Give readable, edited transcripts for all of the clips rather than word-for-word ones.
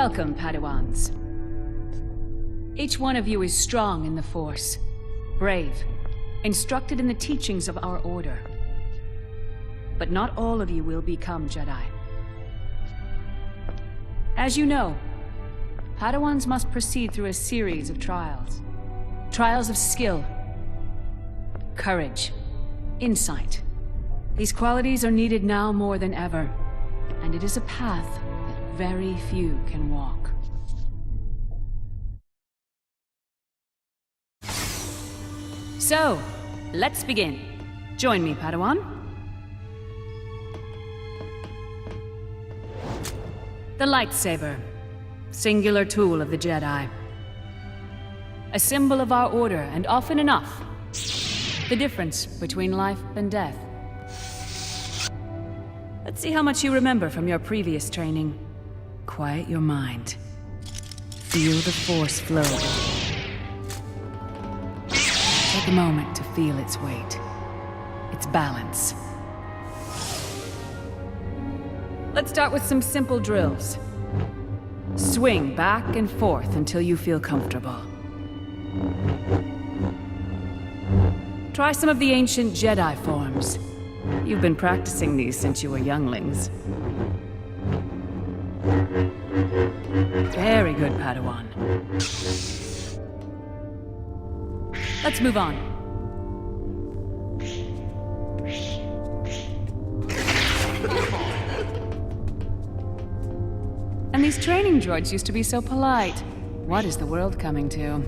Welcome, Padawans. Each one of you is strong in the Force, brave, instructed in the teachings of our order. But not all of you will become Jedi. As you know, Padawans must proceed through a series of trials. Trials of skill, courage, insight. These qualities are needed now more than ever, and it is a path that very few can walk. So, let's begin. Join me, Padawan. The lightsaber, singular tool of the Jedi. A symbol of our order, and often enough, the difference between life and death. Let's see how much you remember from your previous training. Quiet your mind. Feel the Force flow. Take a moment to feel its weight, its balance. Let's start with some simple drills. Swing back and forth until you feel comfortable. Try some of the ancient Jedi forms. You've been practicing these since you were younglings. Very good, Padawan. Let's move on. And these training droids used to be so polite. What is the world coming to?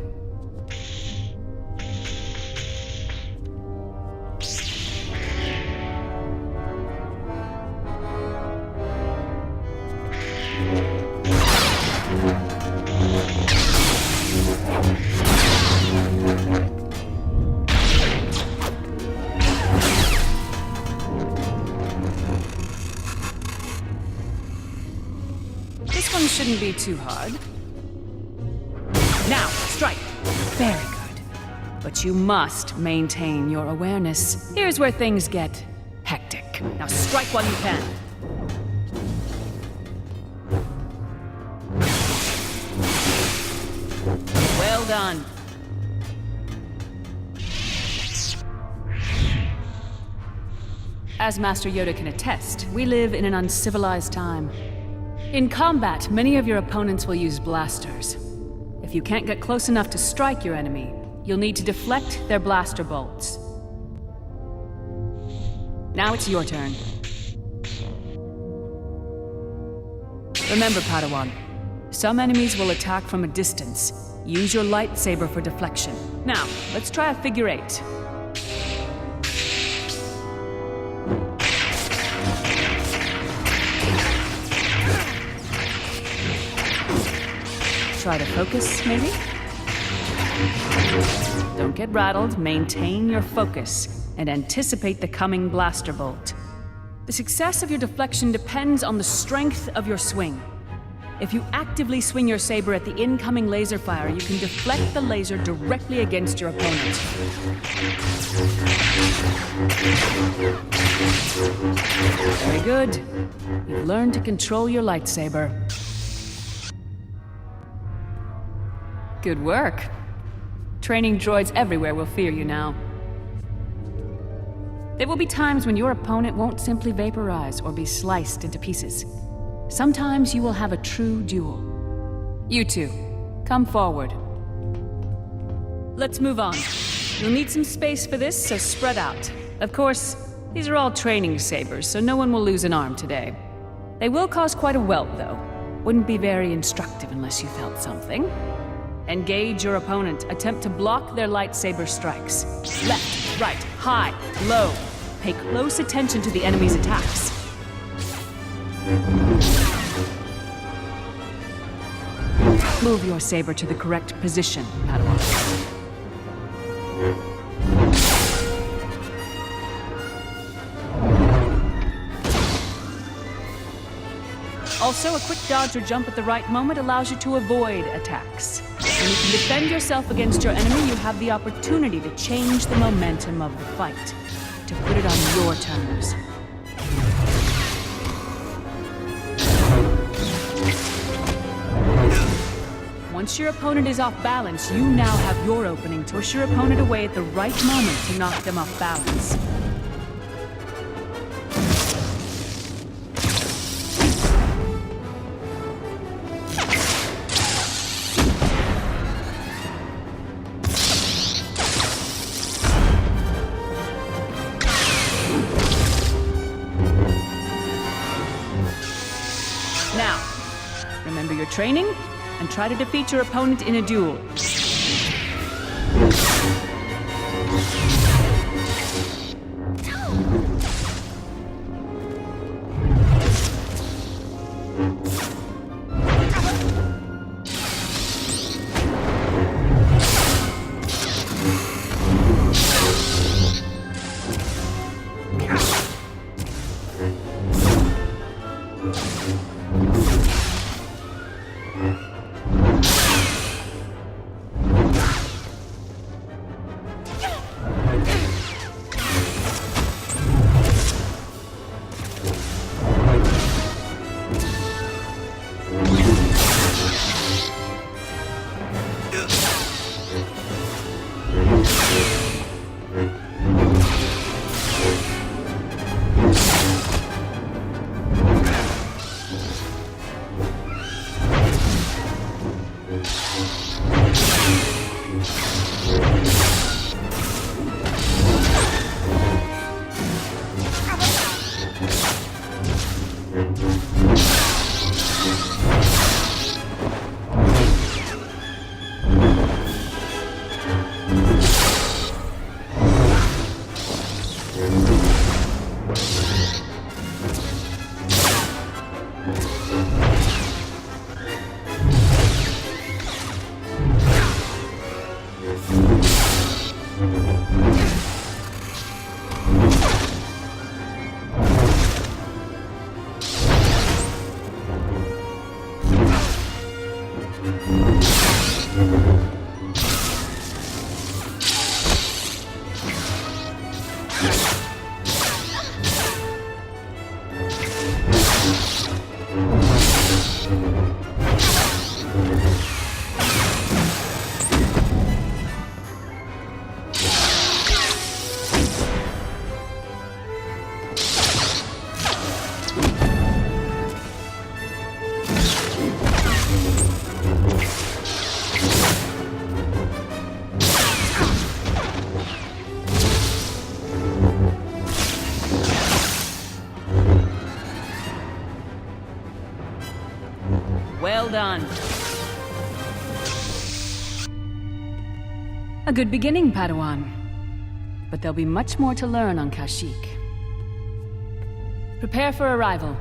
This one shouldn't be too hard. Now, strike. Very good. But you must maintain your awareness. Here's where things get hectic. Now strike while you can. Well done. As Master Yoda can attest, we live in an uncivilized time. In combat, many of your opponents will use blasters. If you can't get close enough to strike your enemy, you'll need to deflect their blaster bolts. Now it's your turn. Remember, Padawan, some enemies will attack from a distance. Use your lightsaber for deflection. Now, let's try a figure eight. Try to focus, maybe? Don't get rattled, maintain your focus, and anticipate the coming blaster bolt. The success of your deflection depends on the strength of your swing. If you actively swing your saber at the incoming laser fire, you can deflect the laser directly against your opponent. Very good. You've learned to control your lightsaber. Good work. Training droids everywhere will fear you now. There will be times when your opponent won't simply vaporize or be sliced into pieces. Sometimes you will have a true duel. You two, come forward. Let's move on. You'll need some space for this, so spread out. Of course, these are all training sabers, so no one will lose an arm today. They will cause quite a welt, though. Wouldn't be very instructive unless you felt something. Engage your opponent. Attempt to block their lightsaber strikes. Left, right, high, low. Pay close attention to the enemy's attacks. Move your saber to the correct position, Padawan. Also, a quick dodge or jump at the right moment allows you to avoid attacks. When you can defend yourself against your enemy, you have the opportunity to change the momentum of the fight, to put it on your terms. Once your opponent is off balance, you now have your opening to push your opponent away at the right moment to knock them off balance. Now, remember your training, and try to defeat your opponent in a duel. Well done. A good beginning, Padawan. But there'll be much more to learn on Kashyyyk. Prepare for arrival.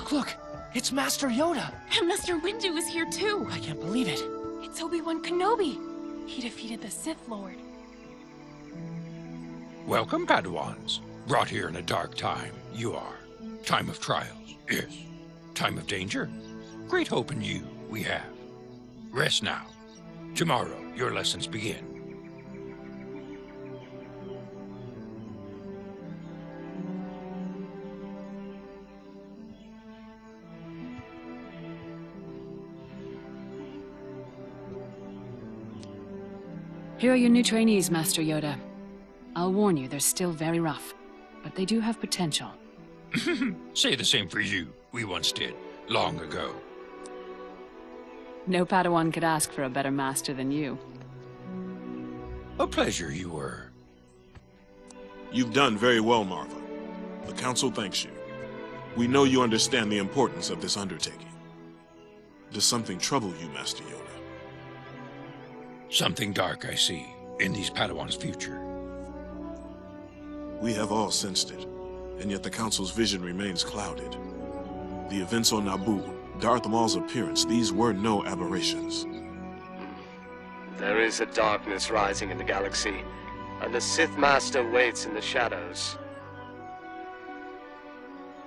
Look! It's Master Yoda! And Master Windu is here too! I can't believe it. It's Obi-Wan Kenobi! He defeated the Sith Lord. Welcome, Padawans. Brought here in a dark time, you are. Time of trials, yes. Time of danger? Great hope in you, we have. Rest now. Tomorrow, your lessons begin. Here are your new trainees, Master Yoda. I'll warn you, they're still very rough, but they do have potential. Say the same for you. We once did, long ago. No Padawan could ask for a better master than you. A pleasure you were. You've done very well, Marva. The Council thanks you. We know you understand the importance of this undertaking. Does something trouble you, Master Yoda? Something dark I see in these Padawans' future. We have all sensed it, and yet the Council's vision remains clouded. The events on Naboo, Darth Maul's appearance, these were no aberrations. There is a darkness rising in the galaxy, and the Sith Master waits in the shadows.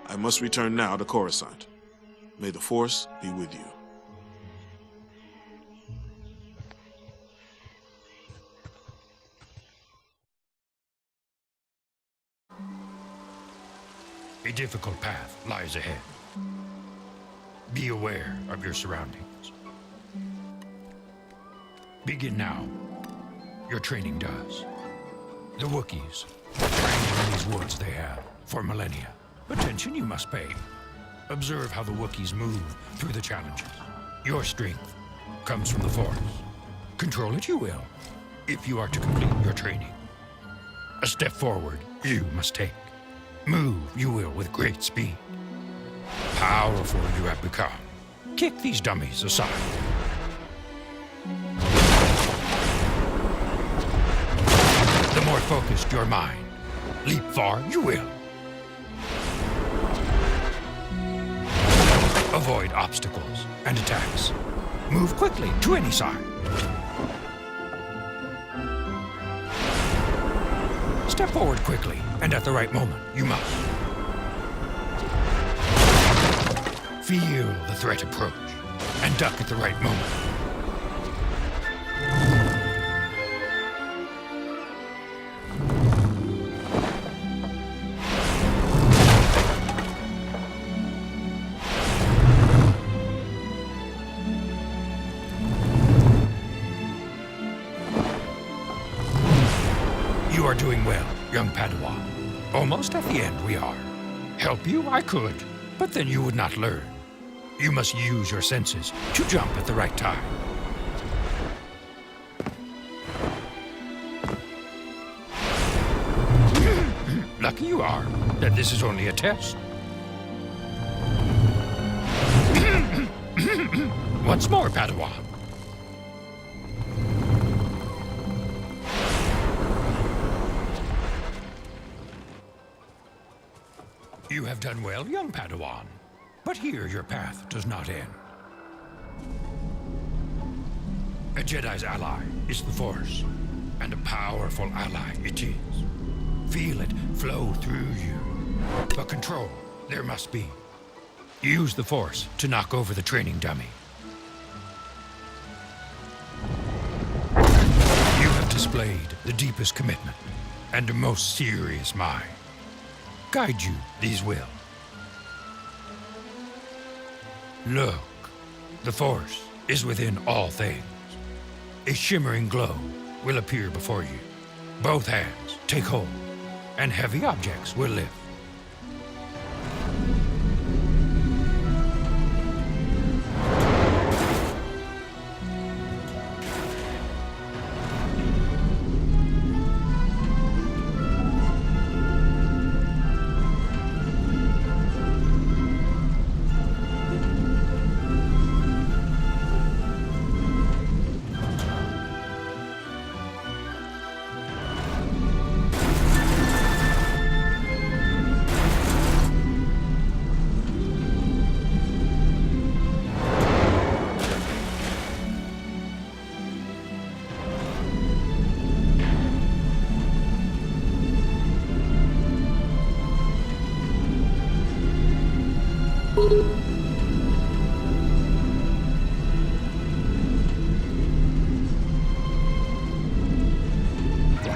I must return now to Coruscant. May the Force be with you. A difficult path lies ahead. Be aware of your surroundings. Begin now. Your training does. The Wookiees, trained in these woods they have for millennia. Attention you must pay. Observe how the Wookiees move through the challenges. Your strength comes from the Force. Control it you will, if you are to complete your training. A step forward you must take. Move you will with great speed. Powerful you have become. Kick these dummies aside. The more focused your mind, leap far you will. Avoid obstacles and attacks. Move quickly to any side. Step forward quickly, and at the right moment, you must. Feel the threat approach, and duck at the right moment. You are doing well, young Padawan. Almost at the end we are. Help you I could, but then you would not learn. You must use your senses to jump at the right time. Lucky you are that this is only a test. Once more, Padawan. You have done well, young Padawan. But here your path does not end. A Jedi's ally is the Force, and a powerful ally it is. Feel it flow through you. But control there must be. Use the Force to knock over the training dummy. You have displayed the deepest commitment and a most serious mind. Guide you these will. Look, the Force is within all things. A shimmering glow will appear before you. Both hands take hold, and heavy objects will lift.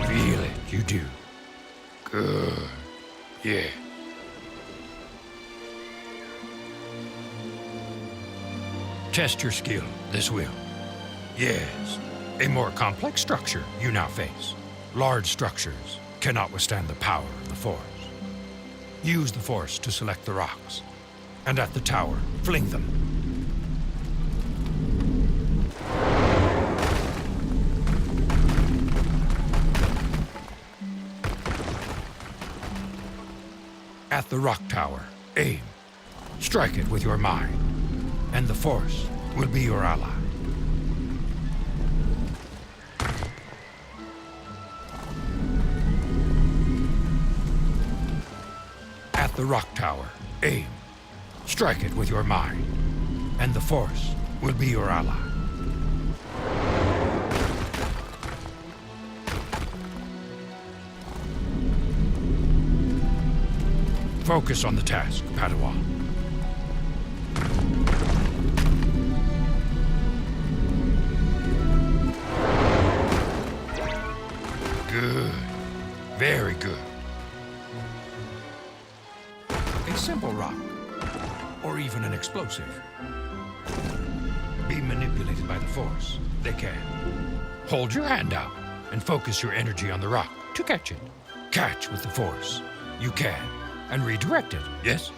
Feel it, you do. Good. Yeah. Test your skill, this will. Yes, a more complex structure you now face. Large structures cannot withstand the power of the Force. Use the Force to select the rocks, and at the tower, fling them. At the rock tower, aim Strike it with your mind, and the Force will be your ally. At the rock tower, aim. Strike it with your mind, and the Force will be your ally. Focus on the task, Padawan. Good. Very good. A simple rock, or even an explosive. Be manipulated by the Force. They can. Hold your hand out and focus your energy on the rock to catch it. Catch with the Force. You can. And redirect it, yes?